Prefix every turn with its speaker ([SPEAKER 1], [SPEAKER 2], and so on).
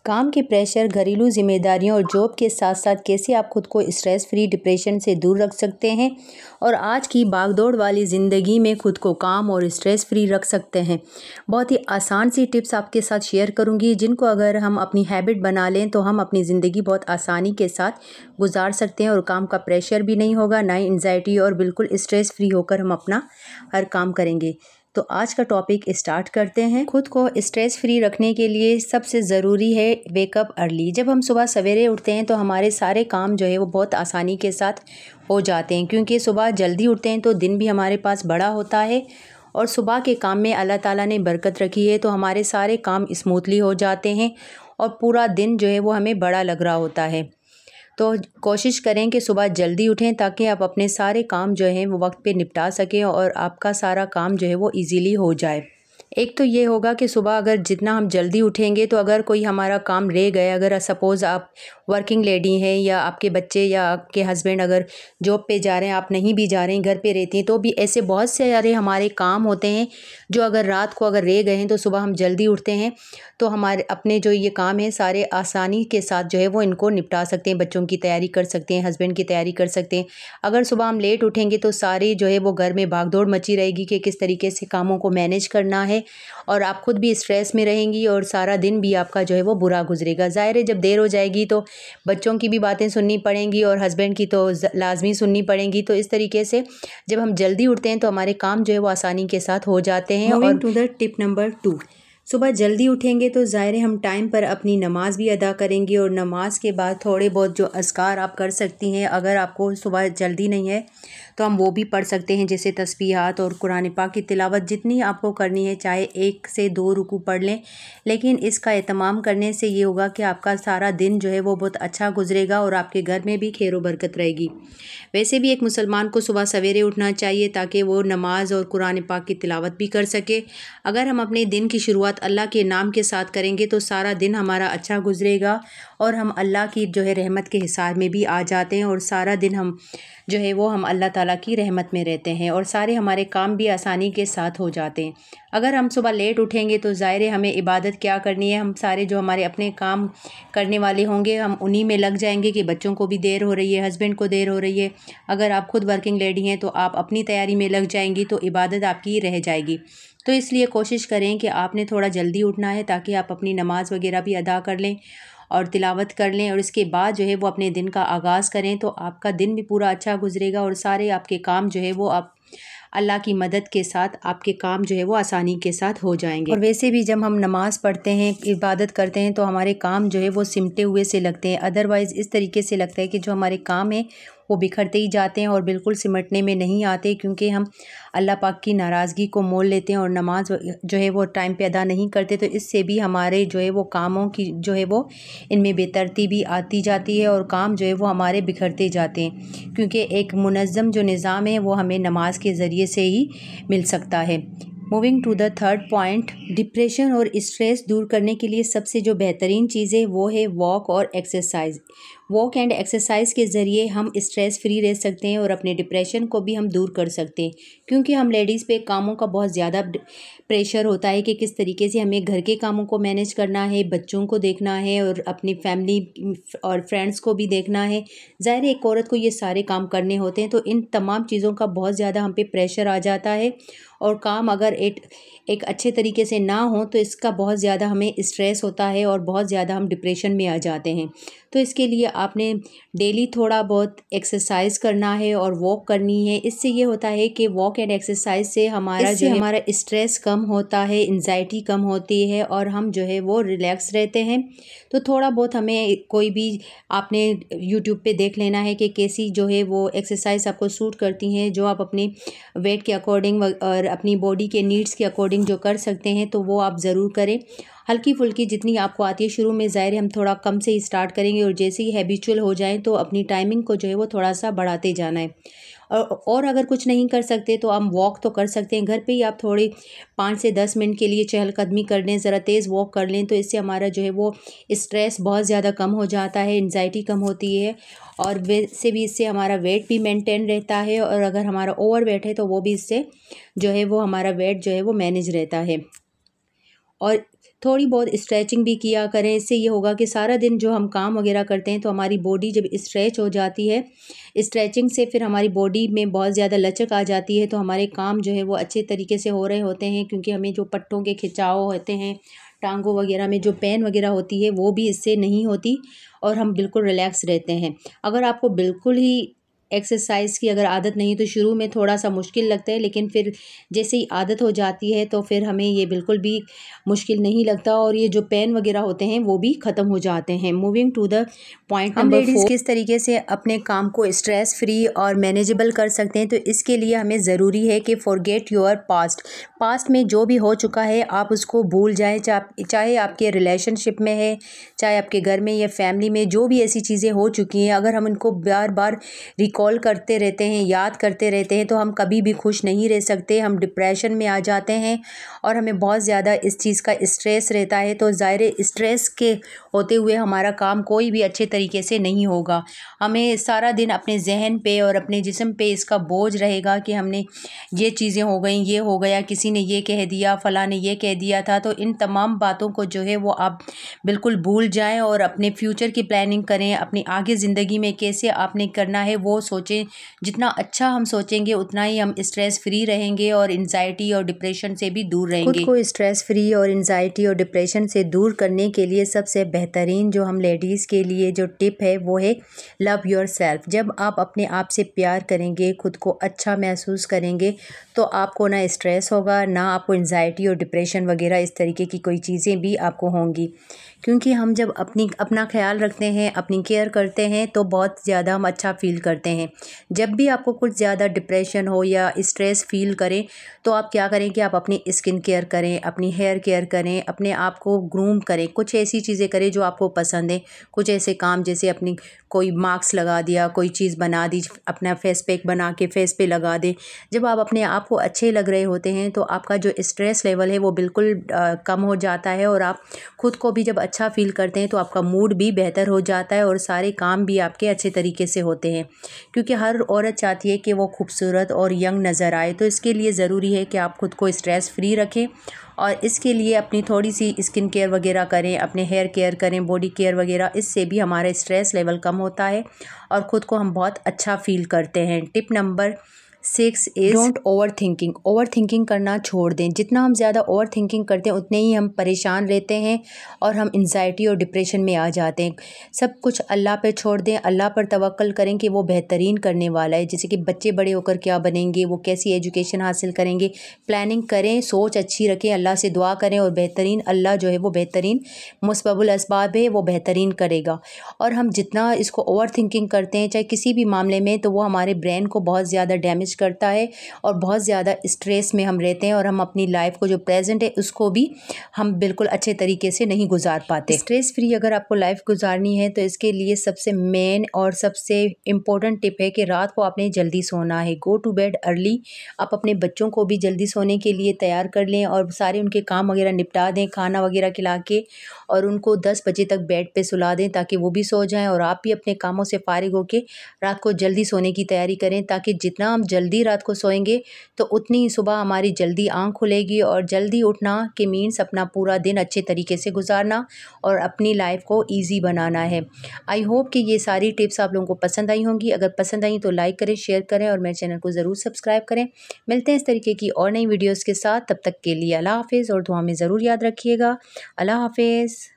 [SPEAKER 1] काम के प्रेशर, घरेलू जिम्मेदारियों और जॉब के साथ साथ कैसे आप खुद को स्ट्रेस फ्री, डिप्रेशन से दूर रख सकते हैं और आज की भागदौड़ वाली ज़िंदगी में खुद को काम और स्ट्रेस फ्री रख सकते हैं। बहुत ही आसान सी टिप्स आपके साथ शेयर करूंगी, जिनको अगर हम अपनी हैबिट बना लें तो हम अपनी ज़िंदगी बहुत आसानी के साथ गुजार सकते हैं और काम का प्रेशर भी नहीं होगा, ना ही एंजाइटी, और बिल्कुल स्ट्रेस फ्री होकर हम अपना हर काम करेंगे। तो आज का टॉपिक स्टार्ट करते हैं। खुद को स्ट्रेस फ्री रखने के लिए सबसे ज़रूरी है वेकअप अर्ली। जब हम सुबह सवेरे उठते हैं तो हमारे सारे काम जो है वो बहुत आसानी के साथ हो जाते हैं, क्योंकि सुबह जल्दी उठते हैं तो दिन भी हमारे पास बड़ा होता है और सुबह के काम में अल्लाह ताला ने बरकत रखी है, तो हमारे सारे काम स्मूथली हो जाते हैं और पूरा दिन जो है वो हमें बड़ा लग रहा होता है। तो कोशिश करें कि सुबह जल्दी उठें ताकि आप अपने सारे काम जो हैं वो वक्त पे निपटा सकें और आपका सारा काम जो है वो इजीली हो जाए। एक तो ये होगा कि सुबह अगर जितना हम जल्दी उठेंगे तो अगर कोई हमारा काम रह गया, अगर सपोज़ आप वर्किंग लेडी हैं या आपके बच्चे या आपके हस्बैंड अगर जॉब पे जा रहे हैं, आप नहीं भी जा रहे हैं, घर पे रहती हैं, तो भी ऐसे बहुत से सारे हमारे काम होते हैं जो अगर रात को अगर रह गए हैं तो सुबह हम जल्दी उठते हैं तो हमारे अपने जो ये काम है सारे आसानी के साथ जो है वो इनको निपटा सकते हैं। बच्चों की तैयारी कर सकते हैं, हस्बैंड की तैयारी कर सकते हैं। अगर सुबह हम लेट उठेंगे तो सारी जो है वो घर में भागदौड़ मची रहेगी कि किस तरीके से कामों को मैनेज करना है और आप खुद भी स्ट्रेस में रहेंगी और सारा दिन भी आपका जो है वो बुरा गुजरेगा। ज़ाहिर है जब देर हो जाएगी तो बच्चों की भी बातें सुननी पड़ेंगी और हस्बैंड की तो लाजमी सुननी पड़ेंगी। तो इस तरीके से जब हम जल्दी उठते हैं तो हमारे काम जो है वो आसानी के साथ हो जाते हैं। और टू द टिप नंबर 2, सुबह जल्दी उठेंगे तो ज़ाहिर है हम टाइम पर अपनी नमाज़ भी अदा करेंगे और नमाज के बाद थोड़े बहुत जो अज़कार आप कर सकती हैं, अगर आपको सुबह जल्दी नहीं है तो हम वो भी पढ़ सकते हैं, जैसे तस्बीहात और कुरान पाक की तिलावत जितनी आपको करनी है, चाहे 1 से 2 रुकू पढ़ लें, लेकिन इसका एहतमाम करने से ये होगा कि आपका सारा दिन जो है वो बहुत अच्छा गुजरेगा और आपके घर में भी खैर व बरकत रहेगी। वैसे भी एक मुसलमान को सुबह सवेरे उठना चाहिए ताकि वो नमाज और कुरान पाक की तिलावत भी कर सके। अगर हम अपने दिन की शुरुआत अल्लाह के नाम के साथ करेंगे तो सारा दिन हमारा अच्छा गुजरेगा और हम अल्लाह की जो है रहमत के हिसार में भी आ जाते हैं और सारा दिन हम जो है वो हम अल्लाह ताला की रहमत में रहते हैं और सारे हमारे काम भी आसानी के साथ हो जाते हैं। अगर हम सुबह लेट उठेंगे तो ज़ाहिर है हमें इबादत क्या करनी है, हम सारे जो हमारे अपने काम करने वाले होंगे हम उन्हीं में लग जाएंगे कि बच्चों को भी देर हो रही है, हस्बैंड को देर हो रही है। अगर आप खुद वर्किंग लेडी हैं तो आप अपनी तैयारी में लग जाएंगी तो इबादत आपकी रह जाएगी। तो इसलिए कोशिश करें कि आपने थोड़ा जल्दी उठना है ताकि आप अपनी नमाज़ वगैरह भी अदा कर लें और तिलावत कर लें और इसके बाद जो है वो अपने दिन का आगाज़ करें तो आपका दिन भी पूरा अच्छा गुजरेगा और सारे आपके काम जो है वो आप अल्लाह की मदद के साथ आपके काम जो है वो आसानी के साथ हो जाएंगे। और वैसे भी जब हम नमाज़ पढ़ते हैं, इबादत करते हैं तो हमारे काम जो है वो सिमटे हुए से लगते हैं, अदरवाइज़ इस तरीके से लगता है कि जो हमारे काम हैं वो बिखरते ही जाते हैं और बिल्कुल सिमटने में नहीं आते, क्योंकि हम अल्लाह पाक की नाराज़गी को मोल लेते हैं और नमाज जो है वो टाइम पे अदा नहीं करते। तो इससे भी हमारे जो है वो कामों की जो है वो इनमें बेतरतीबी आती जाती है और काम जो है वो हमारे बिखरते जाते हैं, क्योंकि एक मुनज़्ज़म जो निज़ाम है वो हमें नमाज के ज़रिए से ही मिल सकता है। Moving to the third point, depression और स्ट्रेस दूर करने के लिए सबसे जो बेहतरीन चीज़ है वो है वॉक और एक्सरसाइज। वॉक एंड एक्सरसाइज के ज़रिए हम स्ट्रेस फ्री रह सकते हैं और अपने डिप्रेशन को भी हम दूर कर सकते हैं, क्योंकि हम लेडीज़ पे कामों का बहुत ज़्यादा प्रेशर होता है कि किस तरीके से हमें घर के कामों को मैनेज करना है, बच्चों को देखना है और अपनी फैमिली और फ्रेंड्स को भी देखना है। ज़ाहिर है एक औरत को ये सारे काम करने होते हैं, तो इन तमाम चीज़ों का बहुत ज़्यादा हम पे प्रेशर आ जाता है और काम अगर एक अच्छे तरीके से ना हो तो इसका बहुत ज़्यादा हमें स्ट्रेस होता है और बहुत ज़्यादा हम डिप्रेशन में आ जाते हैं। तो इसके लिए आपने डेली थोड़ा बहुत एक्सरसाइज करना है और वॉक करनी है। इससे ये होता है कि वॉक एंड एक्सरसाइज से हमारा स्ट्रेस कम होता है, एंजाइटी कम होती है और हम जो है वो रिलैक्स रहते हैं। तो थोड़ा बहुत हमें कोई भी आपने यूट्यूब पे देख लेना है कि कैसी जो है वो एक्सरसाइज आपको सूट करती हैं, जो आप अपने वेट के अकॉर्डिंग और अपनी बॉडी के नीड्स के अकॉर्डिंग जो कर सकते हैं तो वो आप ज़रूर करें। हल्की फुल्की जितनी आपको आती है, शुरू में ज़ाहिर है हम थोड़ा कम से ही स्टार्ट करेंगे और जैसे ही हैबिचुअल हो जाएं तो अपनी टाइमिंग को जो है वो थोड़ा सा बढ़ाते जाना है। और अगर कुछ नहीं कर सकते तो हम वॉक तो कर सकते हैं, घर पे ही आप थोड़ी 5 से 10 मिनट के लिए चहलकदमी कर लें, ज़रा तेज़ वॉक कर लें, तो इससे हमारा जो है वो स्ट्रेस बहुत ज़्यादा कम हो जाता है, एंजाइटी कम होती है और वैसे भी इससे हमारा वेट भी मेंटेन रहता है और अगर हमारा ओवर वेट है तो वो भी इससे जो है वो हमारा वेट जो है वो मैनेज रहता है। और थोड़ी बहुत स्ट्रेचिंग भी किया करें। इससे ये होगा कि सारा दिन जो हम काम वगैरह करते हैं तो हमारी बॉडी जब स्ट्रेच हो जाती है, स्ट्रेचिंग से फिर हमारी बॉडी में बहुत ज़्यादा लचक आ जाती है, तो हमारे काम जो है वो अच्छे तरीके से हो रहे होते हैं, क्योंकि हमें जो पट्टों के खिंचाव होते हैं, टांगों वगैरह में जो पेन वगैरह होती है वो भी इससे नहीं होती और हम बिल्कुल रिलैक्स रहते हैं। अगर आपको बिल्कुल ही एक्सरसाइज की अगर आदत नहीं तो शुरू में थोड़ा सा मुश्किल लगता है, लेकिन फिर जैसे ही आदत हो जाती है तो फिर हमें ये बिल्कुल भी मुश्किल नहीं लगता और ये जो पेन वगैरह होते हैं वो भी ख़त्म हो जाते हैं। Moving to the point number 4, किस तरीके से अपने काम को स्ट्रेस फ्री और मैनेजेबल कर सकते हैं। तो इसके लिए हमें ज़रूरी है कि फॉरगेट योर पास्ट में जो भी हो चुका है आप उसको भूल जाएं। चाहे आपके रिलेशनशिप में है, चाहे आपके घर में या फैमिली में, जो भी ऐसी चीज़ें हो चुकी हैं, अगर हम उनको बार बार कॉल करते रहते हैं, याद करते रहते हैं, तो हम कभी भी खुश नहीं रह सकते। हम डिप्रेशन में आ जाते हैं और हमें बहुत ज़्यादा इस चीज़ का स्ट्रेस रहता है। तो ज़ाहिर स्ट्रेस के होते हुए हमारा काम कोई भी अच्छे तरीके से नहीं होगा। हमें सारा दिन अपने जहन पे और अपने जिस्म पे इसका बोझ रहेगा कि हमने ये चीज़ें हो गई, ये हो गया, किसी ने ये कह दिया, फ़लाँ ने ये कह दिया था। तो इन तमाम बातों को जो है वो आप बिल्कुल भूल जाएं और अपने फ्यूचर की प्लानिंग करें। अपनी आगे ज़िंदगी में कैसे आपने करना है वो सोचें। जितना अच्छा हम सोचेंगे उतना ही हम स्ट्रेस फ्री रहेंगे और एंजाइटी और डिप्रेशन से भी दूर रहेंगे। खुद को स्ट्रेस फ्री और एंजाइटी और डिप्रेशन से दूर करने के लिए सबसे बेहतरीन जो हम लेडीज़ के लिए जो टिप है वो है लव योरसेल्फ। जब आप अपने आप से प्यार करेंगे, खुद को अच्छा महसूस करेंगे, तो आपको ना स्ट्रेस होगा, ना आपको एंजाइटी और डिप्रेशन वगैरह इस तरीके की कोई चीज़ें भी आपको होंगी। क्योंकि हम जब अपना ख्याल रखते हैं, अपनी केयर करते हैं, तो बहुत ज़्यादा हम अच्छा फ़ील करते हैं। जब भी आपको कुछ ज़्यादा डिप्रेशन हो या स्ट्रेस फ़ील करें तो आप क्या करें कि आप अपनी स्किन केयर करें, अपनी हेयर केयर करें, अपने आप को ग्रूम करें, कुछ ऐसी चीज़ें करें जो आपको पसंद है। कुछ ऐसे काम जैसे अपनी कोई मास्क लगा दिया, कोई चीज़ बना दी, अपना फेस पैक बना के फेस पे लगा दें। जब आप अपने आप को अच्छे लग रहे होते हैं तो आपका जो स्ट्रेस लेवल है वो बिल्कुल कम हो जाता है और आप खुद को भी जब अच्छा फ़ील करते हैं तो आपका मूड भी बेहतर हो जाता है और सारे काम भी आपके अच्छे तरीके से होते हैं। क्योंकि हर औरत चाहती है कि वो खूबसूरत और यंग नज़र आए, तो इसके लिए ज़रूरी है कि आप खुद को स्ट्रेस फ्री रखें और इसके लिए अपनी थोड़ी सी स्किन केयर वगैरह करें, अपने हेयर केयर करें, बॉडी केयर वगैरह। इससे भी हमारा स्ट्रेस लेवल कम होता है और ख़ुद को हम बहुत अच्छा फ़ील करते हैं। Tip number 6 is don't over thinking करना छोड़ दें। जितना हम ज़्यादा ओवर थिंकिंग करते हैं उतने ही हम परेशान रहते हैं और हम एंजाइटी और डिप्रेशन में आ जाते हैं। सब कुछ अल्लाह पे छोड़ दें, अल्लाह पर तवक्कल करें कि वो बेहतरीन करने वाला है। जैसे कि बच्चे बड़े होकर क्या बनेंगे, वो कैसी एजुकेशन हासिल करेंगे, प्लानिंग करें, सोच अच्छी रखें, अल्लाह से दुआ करें और बेहतरीन अल्लाह जो है वो बेहतरीन मुस्बबुल असबाब है, वो बेहतरीन करेगा। और हम जितना इसको ओवर थिंकिंग करते हैं चाहे किसी भी मामले में, तो वो हमारे ब्रेन को बहुत ज़्यादा डैमेज करता है और बहुत ज़्यादा स्ट्रेस में हम रहते हैं और हम अपनी लाइफ को जो प्रेजेंट है उसको भी हम बिल्कुल अच्छे तरीके से नहीं गुजार पाते। स्ट्रेस फ्री अगर आपको लाइफ गुजारनी है तो इसके लिए सबसे मेन और सबसे इम्पोर्टेंट टिप है कि रात को आपने जल्दी सोना है। Go to bed early. आप अपने बच्चों को भी जल्दी सोने के लिए तैयार कर लें और सारे उनके काम वगैरह निपटा दें, खाना वगैरह खिला के, और उनको 10 बजे तक बेड पे सुला दें ताकि वो भी सो जाएं और आप भी अपने कामों से फारिग होकर रात को जल्दी सोने की तैयारी करें। ताकि जितना हम जल्दी रात को सोएंगे तो उतनी ही सुबह हमारी जल्दी आँख खुलेगी। और जल्दी उठना के मीन्स अपना पूरा दिन अच्छे तरीके से गुजारना और अपनी लाइफ को ईजी बनाना है। आई होप कि ये सारी टिप्स आप लोगों को पसंद आई होंगी। अगर पसंद आई तो लाइक करें, शेयर करें और मेरे चैनल को ज़रूर सब्सक्राइब करें। मिलते हैं इस तरीके की और नई वीडियोज़ के साथ। तब तक के लिए अल्लाह हाफिज़ और दुआ में ज़रूर याद रखिएगा। अल्लाह हाफिज़।